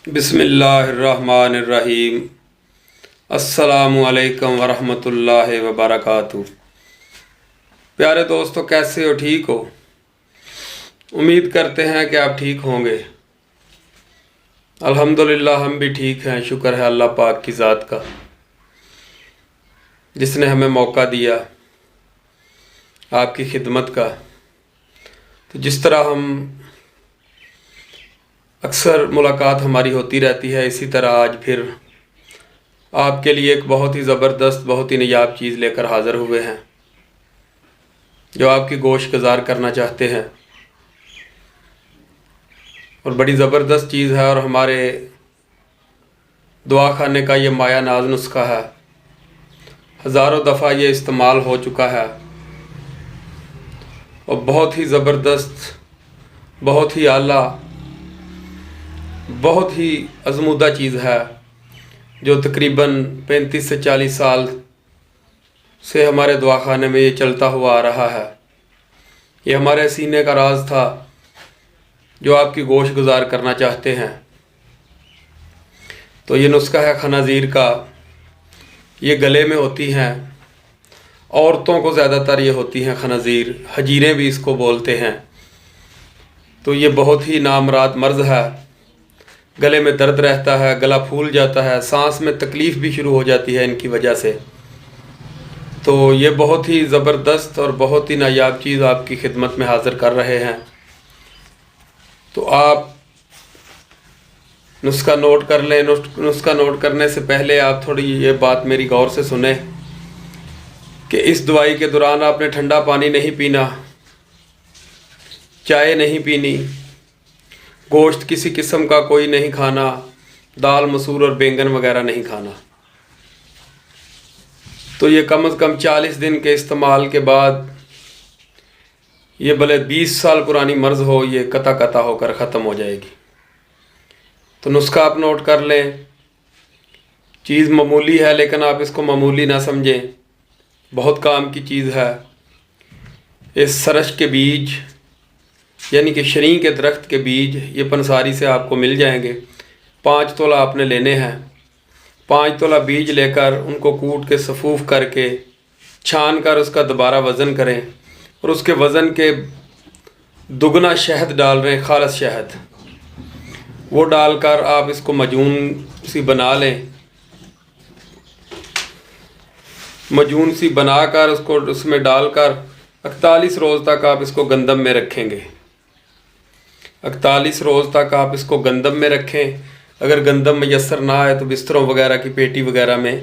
بسم اللہ الرحمن الرحیم۔ السلام علیکم ورحمۃ اللہ وبرکاتہ۔ پیارے دوستو، کیسے ہو؟ ٹھیک ہو؟ امید کرتے ہیں کہ آپ ٹھیک ہوں گے۔ الحمدللہ ہم بھی ٹھیک ہیں، شکر ہے اللہ پاک کی ذات کا جس نے ہمیں موقع دیا آپ کی خدمت کا۔ تو جس طرح ہم اکثر ملاقات ہماری ہوتی رہتی ہے، اسی طرح آج پھر آپ کے لیے ایک بہت ہی زبردست، بہت ہی نایاب چیز لے کر حاضر ہوئے ہیں جو آپ کی گوش گزار کرنا چاہتے ہیں، اور بڑی زبردست چیز ہے، اور ہمارے دعا خانے کا یہ مایہ ناز نسخہ ہے۔ ہزاروں دفعہ یہ استعمال ہو چکا ہے اور بہت ہی زبردست، بہت ہی اعلیٰ، بہت ہی ازمودہ چیز ہے جو تقریباً 35 سے 40 سال سے ہمارے دعا خانے میں یہ چلتا ہوا آ رہا ہے۔ یہ ہمارے سینے کا راز تھا جو آپ کی گوش گزار کرنا چاہتے ہیں۔ تو یہ نسخہ ہے خنازیر کا۔ یہ گلے میں ہوتی ہیں، عورتوں کو زیادہ تر یہ ہوتی ہیں خنازیر، حجیریں بھی اس کو بولتے ہیں۔ تو یہ بہت ہی نامراد مرض ہے، گلے میں درد رہتا ہے، گلا پھول جاتا ہے، سانس میں تکلیف بھی شروع ہو جاتی ہے ان کی وجہ سے۔ تو یہ بہت ہی زبردست اور بہت ہی نایاب چیز آپ کی خدمت میں حاضر کر رہے ہیں۔ تو آپ نسخہ نوٹ کر لیں۔ نسخہ نوٹ کرنے سے پہلے آپ تھوڑی یہ بات میری غور سے سنیں کہ اس دوائی کے دوران آپ نے ٹھنڈا پانی نہیں پینا، چائے نہیں پینی، گوشت کسی قسم کا کوئی نہیں کھانا، دال مسور اور بینگن وغیرہ نہیں کھانا۔ تو یہ کم از کم 40 دن کے استعمال کے بعد، یہ بھلے 20 سال پرانی مرض ہو، یہ قطع ہو کر ختم ہو جائے گی۔ تو نسخہ آپ نوٹ کر لیں۔ چیز معمولی ہے لیکن آپ اس کو معمولی نہ سمجھیں، بہت کام کی چیز ہے۔ اس سرش کے بیج یعنی کہ شریں کے درخت کے بیج یہ پنساری سے آپ کو مل جائیں گے۔ 5 تولہ آپ نے لینے ہیں۔ 5 تولہ بیج لے کر ان کو کوٹ کے صفوف کر کے چھان کر اس کا دوبارہ وزن کریں، اور اس کے وزن کے دگنا شہد ڈال رہے ہیں، خالص شہد، وہ ڈال کر آپ اس کو مجون سی بنا لیں۔ مجون سی بنا کر اس کو اس میں ڈال کر 41 روز تک آپ اس کو گندم میں رکھیں گے۔ 41 روز تک آپ اس کو گندم میں رکھیں۔ اگر گندم میسر نہ آئے تو بستروں وغیرہ کی پیٹی وغیرہ میں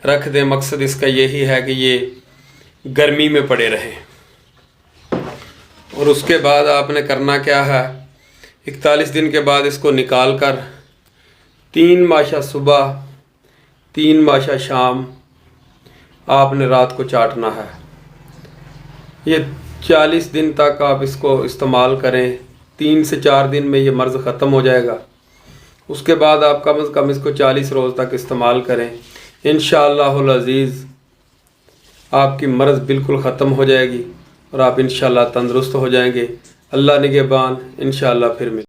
رکھ دیں۔ مقصد اس کا یہی ہے کہ یہ گرمی میں پڑے رہیں۔ اور اس کے بعد آپ نے کرنا کیا ہے، 41 دن کے بعد اس کو نکال کر 3 ماشا صبح، 3 ماشا شام آپ نے رات کو چاٹنا ہے۔ یہ 40 دن تک آپ اس کو استعمال کریں۔ 3 سے 4 دن میں یہ مرض ختم ہو جائے گا۔ اس کے بعد آپ کم از کم اس کو 40 روز تک استعمال کریں۔ انشاءاللہ العزیز آپ کی مرض بالکل ختم ہو جائے گی اور آپ انشاءاللہ تندرست ہو جائیں گے۔ اللہ نگہبان، انشاءاللہ پھر ملیں۔